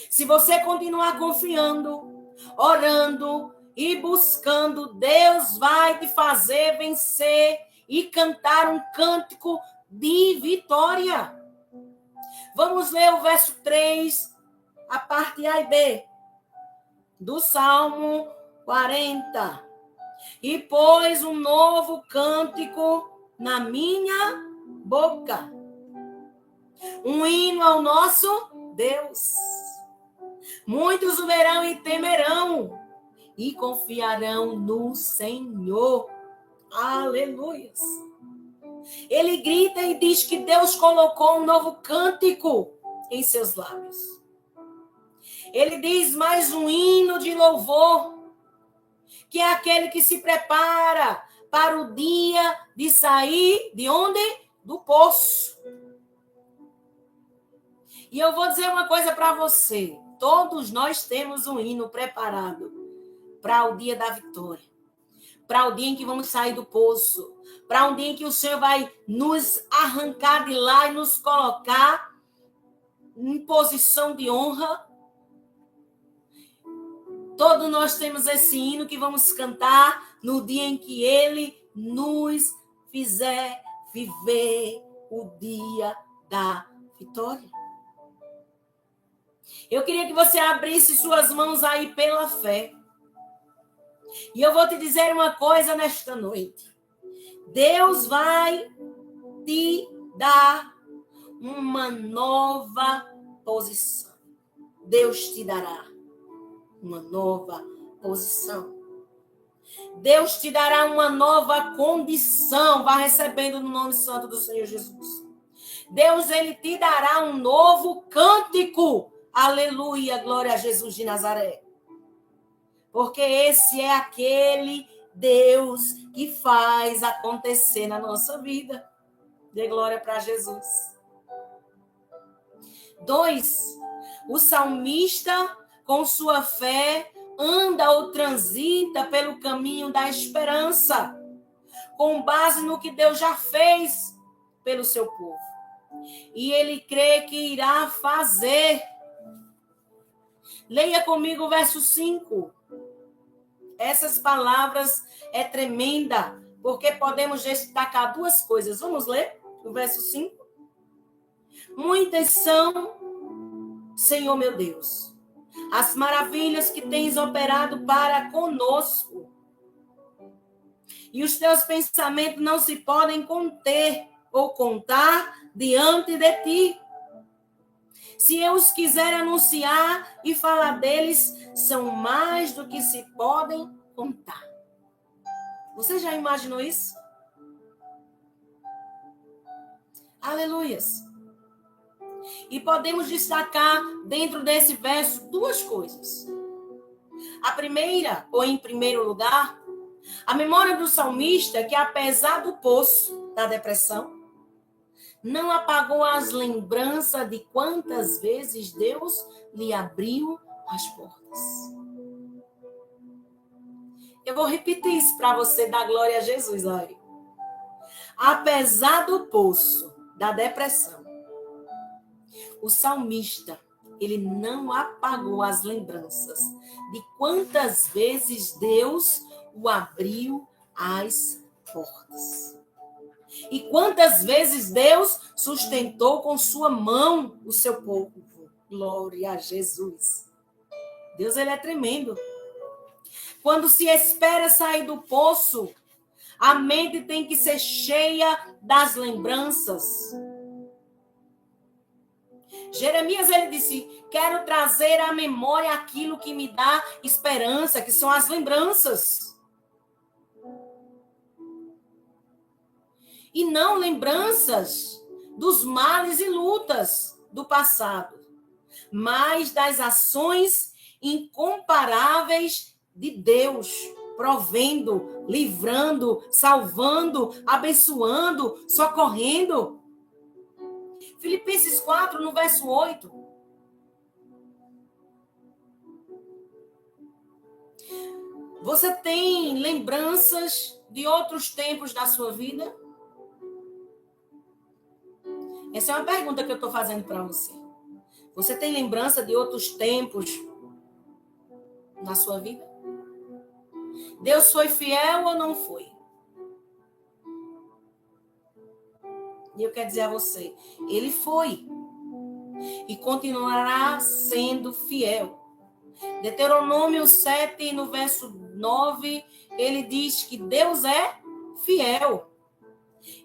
[SPEAKER 1] Se você continuar confiando, orando e buscando, Deus vai te fazer vencer e cantar um cântico de vitória. Vamos ler o verso 3, a parte A e B, do Salmo 40. E pôs um novo cântico na minha boca, um hino ao nosso Deus. Muitos o verão e temerão e confiarão no Senhor. Aleluias. Ele grita e diz que Deus colocou um novo cântico em seus lábios. Ele diz mais um hino de louvor, que é aquele que se prepara para o dia de sair de onde? Do poço. E eu vou dizer uma coisa para você. Todos nós temos um hino preparado para o dia da vitória. Para o dia em que vamos sair do poço. Para um dia em que o Senhor vai nos arrancar de lá e nos colocar em posição de honra. Todos nós temos esse hino que vamos cantar no dia em que Ele nos fizer viver o dia da vitória. Eu queria que você abrisse suas mãos aí pela fé. E eu vou te dizer uma coisa nesta noite. Deus vai te dar uma nova posição. Deus te dará uma nova posição. Deus te dará uma nova condição. Vá recebendo no nome santo do Senhor Jesus. Deus, ele te dará um novo cântico. Aleluia, glória a Jesus de Nazaré. Porque esse é aquele Deus que faz acontecer na nossa vida. Dê glória para Jesus. 2. O salmista, com sua fé, anda ou transita pelo caminho da esperança, com base no que Deus já fez pelo seu povo. E ele crê que irá fazer. Leia comigo o verso 5. Essas palavras é tremenda, porque podemos destacar duas coisas. Vamos ler o verso 5? Muitas são, Senhor meu Deus, as maravilhas que tens operado para conosco. E os teus pensamentos não se podem conter ou contar diante de ti. Se eu os quiser anunciar e falar deles, são mais do que se podem contar. Você já imaginou isso? Aleluias. E podemos destacar dentro desse verso duas coisas. A primeira, ou em primeiro lugar, a memória do salmista que apesar do poço da depressão, Não apagou as lembranças de quantas vezes Deus lhe abriu as portas. Eu vou repetir isso para você dar glória a Jesus aí. Apesar do poço da depressão, o salmista, ele não apagou as lembranças de quantas vezes Deus o abriu as portas. E quantas vezes Deus sustentou com sua mão o seu povo. Glória a Jesus. Deus, ele é tremendo. Quando se espera sair do poço, a mente tem que ser cheia das lembranças. Jeremias, ele disse, quero trazer à memória aquilo que me dá esperança, que são as lembranças. E não lembranças dos males e lutas do passado, mas das ações incomparáveis de Deus, provendo, livrando, salvando, abençoando, socorrendo. Filipenses 4, no verso 8. Você tem lembranças de outros tempos da sua vida? Essa é uma pergunta que eu estou fazendo para você. Você tem lembrança de outros tempos na sua vida? Deus foi fiel ou não foi? E eu quero dizer a você, ele foi e continuará sendo fiel. Deuteronômio 7, no verso 9, ele diz que Deus é fiel.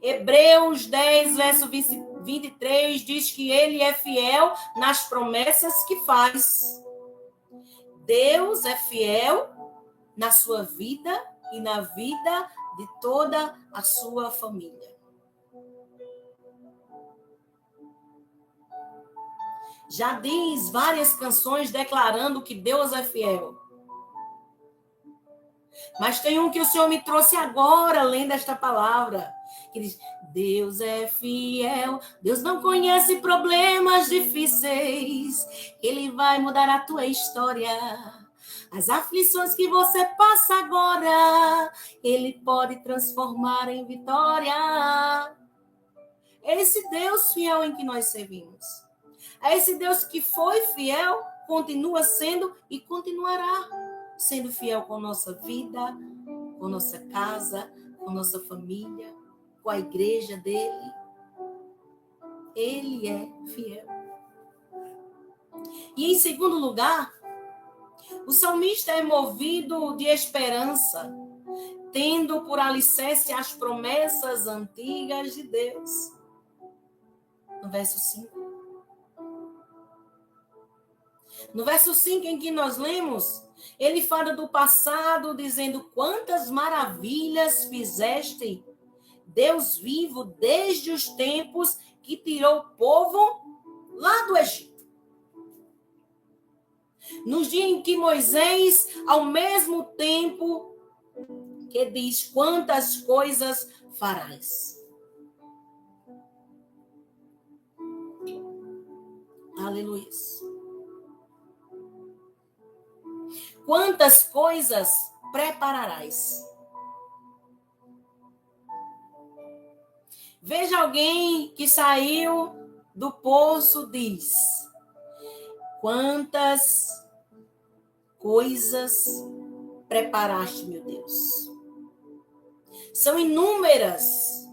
[SPEAKER 1] Hebreus 10, verso 23, diz que ele é fiel nas promessas que faz. Deus é fiel na sua vida e na vida de toda a sua família. Já diz várias canções declarando que Deus é fiel. Mas tem um que o Senhor me trouxe agora, lendo esta palavra, que diz, Deus é fiel, Deus não conhece problemas difíceis, Ele vai mudar a tua história. As aflições que você passa agora, Ele pode transformar em vitória. É esse Deus fiel em que nós servimos. É esse Deus que foi fiel, continua sendo e continuará sendo fiel com nossa vida, com nossa casa, com nossa família, com a igreja dele. Ele é fiel. E em segundo lugar, o salmista é movido de esperança, tendo por alicerce as promessas antigas de Deus. No verso 5. No verso 5, em que nós lemos, ele fala do passado, dizendo, quantas maravilhas fizeste, Deus vivo, desde os tempos que tirou o povo lá do Egito. Nos dias em que Moisés, ao mesmo tempo, que diz, quantas coisas farás. Aleluia. Quantas coisas prepararás? Veja alguém que saiu do poço, diz, quantas coisas preparaste, meu Deus. São inúmeras,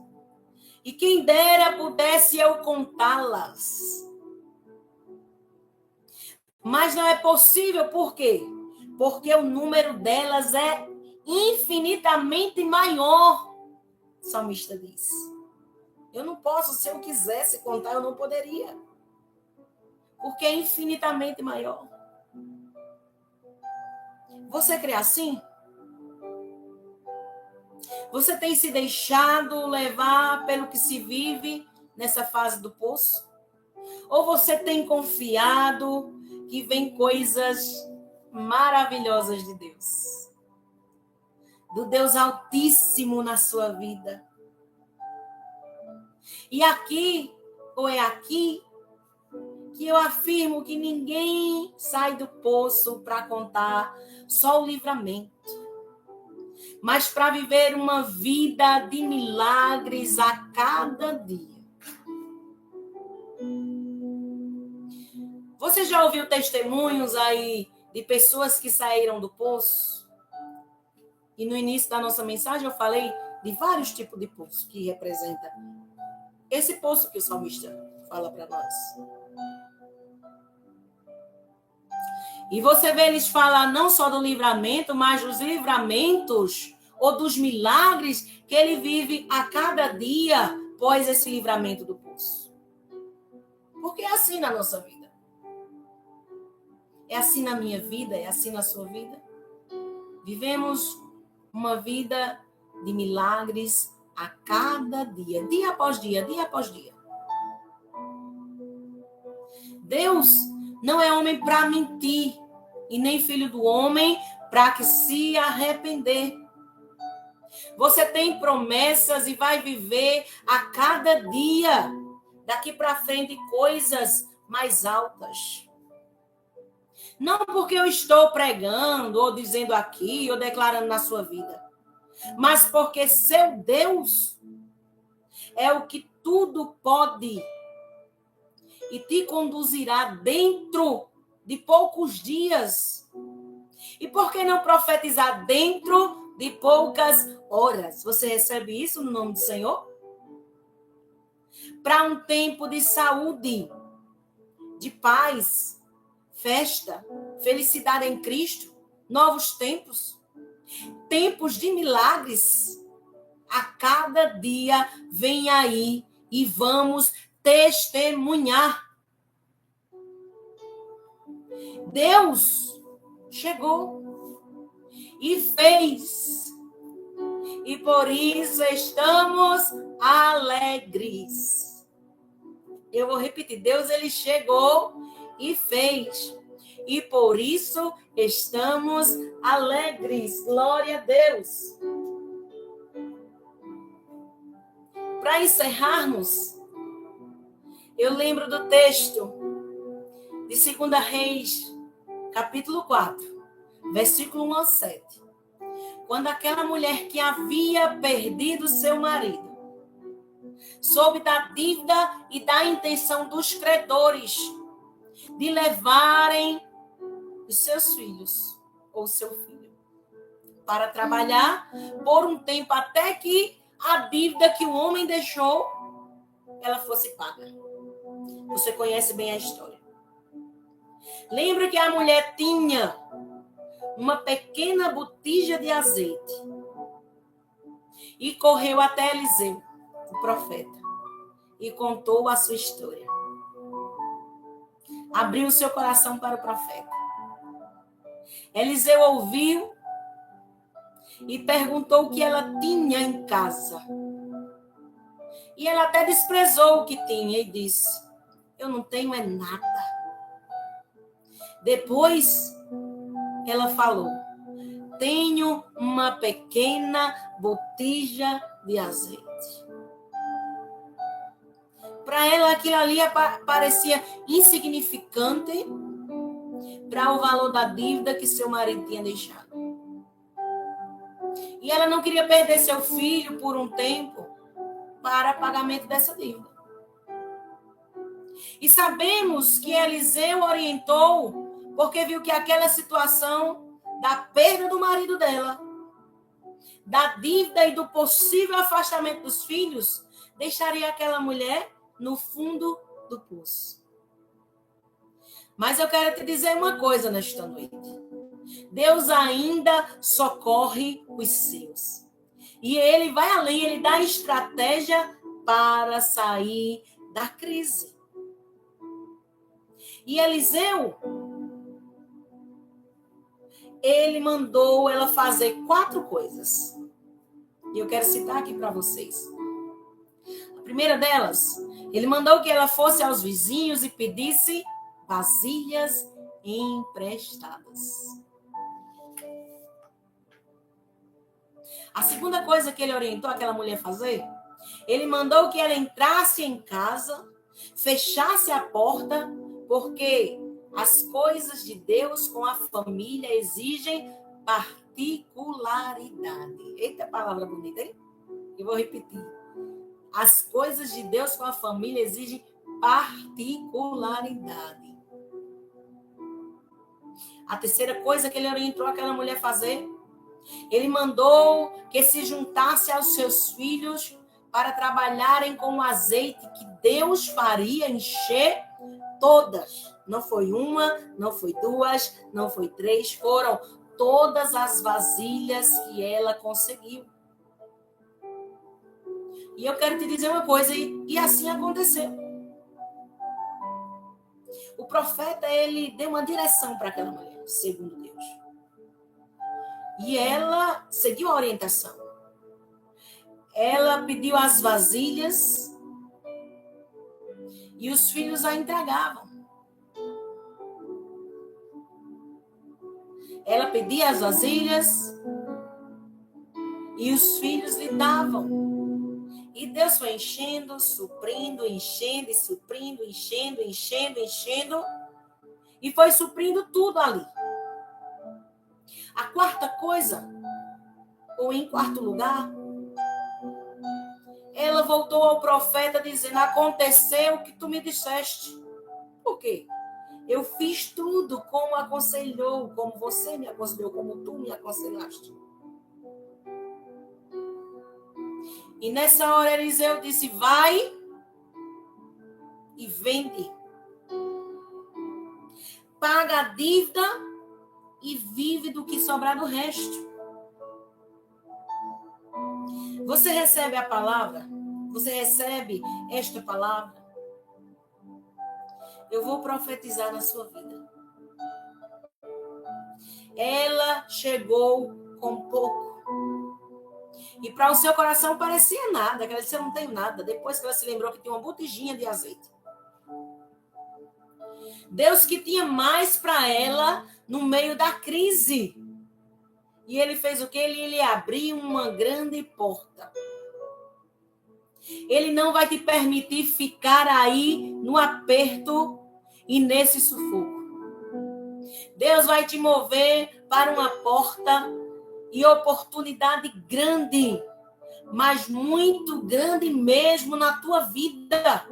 [SPEAKER 1] e quem dera pudesse eu contá-las. Mas não é possível, por quê? Porque o número delas é infinitamente maior, o salmista diz. Eu não posso, se eu quisesse contar, eu não poderia. Porque é infinitamente maior. Você crê assim? Você tem se deixado levar pelo que se vive nessa fase do poço? Ou você tem confiado que vem coisas maravilhosas de Deus? Do Deus Altíssimo na sua vida? E aqui, ou é aqui, que eu afirmo que ninguém sai do poço para contar só o livramento, mas para viver uma vida de milagres a cada dia. Você já ouviu testemunhos aí de pessoas que saíram do poço? E no início da nossa mensagem eu falei de vários tipos de poço que representa esse poço que o salmista fala para nós. E você vê eles falar não só do livramento, mas dos livramentos ou dos milagres que ele vive a cada dia após esse livramento do poço. Porque é assim na nossa vida. É assim na minha vida, é assim na sua vida. Vivemos uma vida de milagres a cada dia, dia após dia, dia após dia. Deus não é homem para mentir e nem filho do homem para que se arrepender. Você tem promessas e vai viver a cada dia, daqui para frente, coisas mais altas. Não porque eu estou pregando, ou dizendo aqui, ou declarando na sua vida, mas porque seu Deus é o que tudo pode e te conduzirá dentro de poucos dias. E por que não profetizar dentro de poucas horas? Você recebe isso no nome do Senhor? Para um tempo de saúde, de paz, festa, felicidade em Cristo, novos tempos, tempos de milagres. A cada dia vem aí e vamos testemunhar. Deus chegou e fez. E por isso estamos alegres. Eu vou repetir. Deus, ele chegou e fez. E por isso estamos alegres. Glória a Deus. Para encerrarmos, eu lembro do texto de 2 Reis, capítulo 4, versículo 1 ao 7. Quando aquela mulher que havia perdido seu marido soube da dívida e da intenção dos credores de levarem os seus filhos ou seu filho para trabalhar por um tempo até que a dívida que o homem deixou ela fosse paga. Você conhece bem a história. Lembra que a mulher tinha uma pequena botija de azeite e correu até Eliseu, o profeta, e contou a sua história. Abriu seu coração para o profeta. Eliseu ouviu e perguntou o que ela tinha em casa. E ela até desprezou o que tinha e disse: eu não tenho é nada. Depois ela falou: tenho uma pequena botija de azeite. Para ela aquilo ali parecia insignificante para o valor da dívida que seu marido tinha deixado. E ela não queria perder seu filho por um tempo para pagamento dessa dívida. E sabemos que Eliseu orientou porque viu que aquela situação da perda do marido dela, da dívida e do possível afastamento dos filhos, deixaria aquela mulher no fundo do poço. Mas eu quero te dizer uma coisa nesta noite. Deus ainda socorre os seus. E ele vai além, ele dá estratégia para sair da crise. E Eliseu, ele mandou ela fazer 4 coisas. E eu quero citar aqui para vocês. A primeira delas, ele mandou que ela fosse aos vizinhos e pedisse vasilhas emprestadas. A segunda coisa que ele orientou aquela mulher a fazer Ele mandou que ela entrasse em casa, fechasse a porta, porque as coisas de Deus com a família exigem particularidade. Eita palavra bonita, hein? Eu vou repetir. As coisas de Deus com a família exigem particularidade. A terceira coisa que ele orientou aquela mulher a fazer, ele mandou que se juntasse aos seus filhos para trabalharem com o azeite que Deus faria encher todas. Não foi uma, não foi duas, não foi três, foram todas as vasilhas que ela conseguiu. E eu quero te dizer uma coisa, e assim aconteceu. O profeta, ele deu uma direção para aquela mulher, segundo Deus. E ela seguiu a orientação. Ela pediu as vasilhas e os filhos a entregavam. Ela pedia as vasilhas e os filhos lhe davam. E Deus foi enchendo, suprindo, enchendo e suprindo, enchendo, enchendo, enchendo. E foi suprindo tudo ali. A quarta coisa, ou em quarto lugar, ela voltou ao profeta dizendo: aconteceu o que tu me disseste. Por quê? Eu fiz tudo como aconselhou, como você me aconselhou, como tu me aconselhaste. E nessa hora Eliseu disse: vai e vende. Paga a dívida e vive do que sobrar do resto. Você recebe a palavra? Você recebe esta palavra? Eu vou profetizar na sua vida. Ela chegou com pouco. E para o seu coração parecia nada. Ela disse: eu não tenho nada. Depois que ela se lembrou que tinha uma botijinha de azeite. Deus que tinha mais para ela no meio da crise. E ele fez o quê? Ele abriu uma grande porta. Ele não vai te permitir ficar aí no aperto e nesse sufoco. Deus vai te mover para uma porta e oportunidade grande, mas muito grande mesmo na tua vida.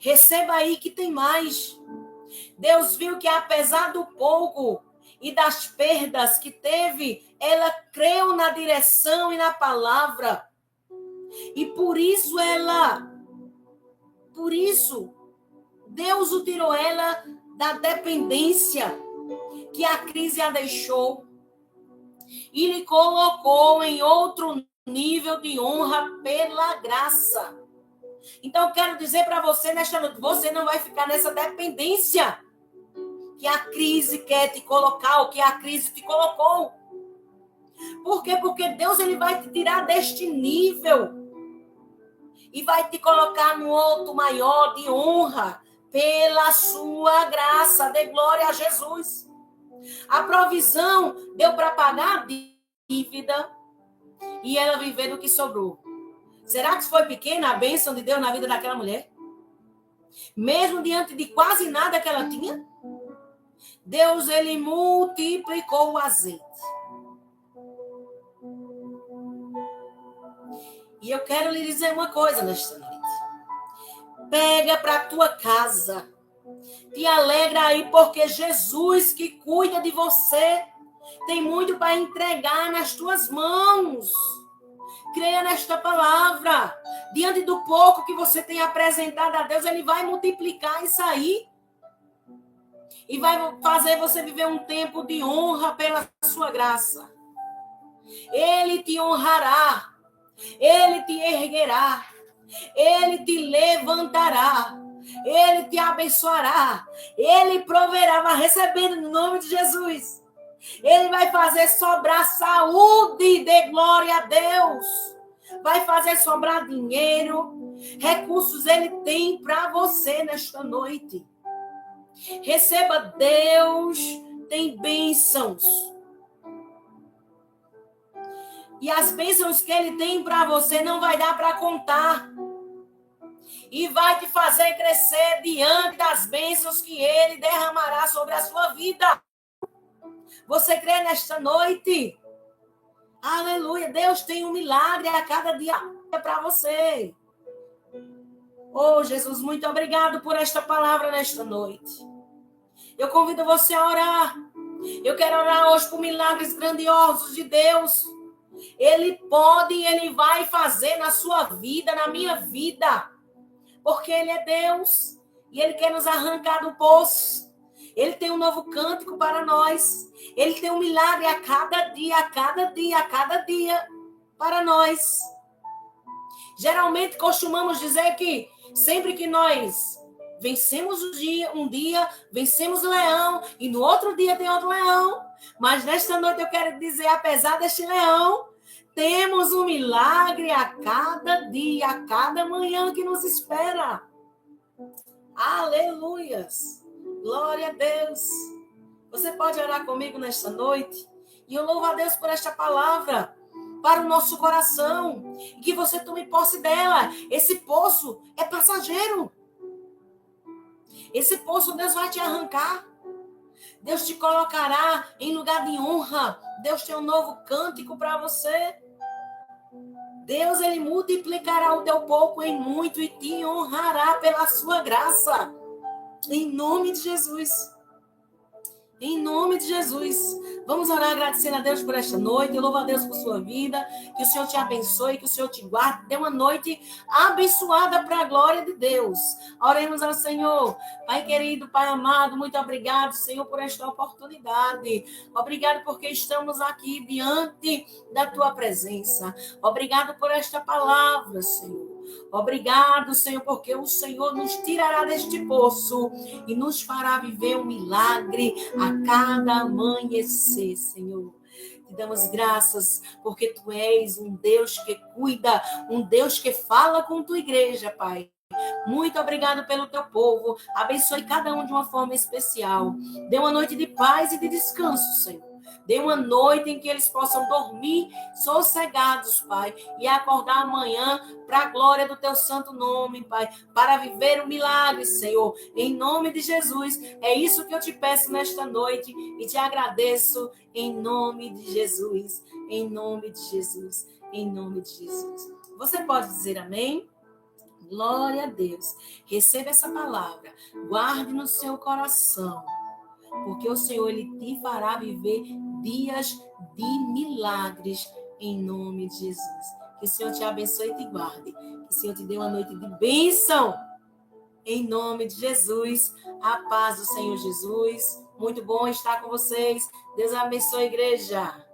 [SPEAKER 1] Receba aí que tem mais. Deus viu que apesar do pouco e das perdas que teve, ela creu na direção e na palavra. E por isso Deus o tirou ela da dependência que a crise a deixou e lhe colocou em outro nível de honra pela graça. Então, eu quero dizer para você nesta noite, você não vai ficar nessa dependência que a crise quer te colocar, ou que a crise te colocou. Por quê? Porque Deus ele vai te tirar deste nível e vai te colocar no outro maior de honra pela sua graça. Dê glória a Jesus. A provisão deu para pagar a dívida e ela viver do que sobrou. Será que foi pequena a bênção de Deus na vida daquela mulher? Mesmo diante de quase nada que ela tinha? Deus, ele multiplicou o azeite. E eu quero lhe dizer uma coisa nesta noite. Pega para a tua casa. Te alegra aí, porque Jesus que cuida de você tem muito para entregar nas tuas mãos. Creia nesta palavra. Diante do pouco que você tem apresentado a Deus, ele vai multiplicar isso aí. E vai fazer você viver um tempo de honra pela sua graça. Ele te honrará. Ele te erguerá. Ele te levantará. Ele te abençoará. Ele proverá. Vai recebendo no nome de Jesus. Ele vai fazer sobrar saúde, dê glória a Deus. Vai fazer sobrar dinheiro. Recursos ele tem para você nesta noite. Receba, Deus tem bênçãos. E as bênçãos que ele tem para você não vai dar para contar. E vai te fazer crescer diante das bênçãos que ele derramará sobre a sua vida. Você crê nesta noite? Aleluia. Deus tem um milagre a cada dia para você. Oh, Jesus, muito obrigado por esta palavra nesta noite. Eu convido você a orar. Eu quero orar hoje por milagres grandiosos de Deus. Ele pode e ele vai fazer na sua vida, na minha vida. Porque ele é Deus. E ele quer nos arrancar do poço. Ele tem um novo cântico para nós. Ele tem um milagre a cada dia, a cada dia, a cada dia para nós. Geralmente costumamos dizer que sempre que nós vencemos um dia, vencemos o leão, e no outro dia tem outro leão. Mas nesta noite eu quero dizer, apesar deste leão, temos um milagre a cada dia, a cada manhã que nos espera. Aleluias! Glória a Deus! Você pode orar comigo nesta noite? E eu louvo a Deus por esta palavra para o nosso coração. E que você tome posse dela. Esse poço é passageiro. Esse poço Deus vai te arrancar. Deus te colocará em lugar de honra. Deus tem um novo cântico para você. Deus, ele multiplicará o teu pouco em muito e te honrará pela sua graça. Em nome de Jesus. Em nome de Jesus. Vamos orar agradecendo a Deus por esta noite. Eu louvo a Deus por sua vida. Que o Senhor te abençoe, que o Senhor te guarde. Dê uma noite abençoada para a glória de Deus. Oremos ao Senhor. Pai querido, Pai amado, muito obrigado, Senhor, por esta oportunidade. Obrigado porque estamos aqui diante da tua presença. Obrigado por esta palavra, Senhor. Obrigado, Senhor, porque o Senhor nos tirará deste poço e nos fará viver um milagre a cada amanhecer, Senhor. Te damos graças porque Tu és um Deus que cuida, um Deus que fala com Tua igreja, Pai. Muito obrigado pelo Teu povo. Abençoe cada um de uma forma especial. Dê uma noite de paz e de descanso, Senhor. Dê uma noite em que eles possam dormir sossegados, Pai, e acordar amanhã para a glória do Teu santo nome, Pai, para viver o milagre, Senhor, em nome de Jesus. É isso que eu te peço nesta noite e te agradeço em nome de Jesus, em nome de Jesus, em nome de Jesus. Você pode dizer amém? Glória a Deus. Receba essa palavra, guarde no seu coração, porque o Senhor, ele te fará viver dias de milagres em nome de Jesus. Que o Senhor te abençoe e te guarde. Que o Senhor te dê uma noite de bênção em nome de Jesus. A paz do Senhor Jesus. Muito bom estar com vocês. Deus abençoe a igreja.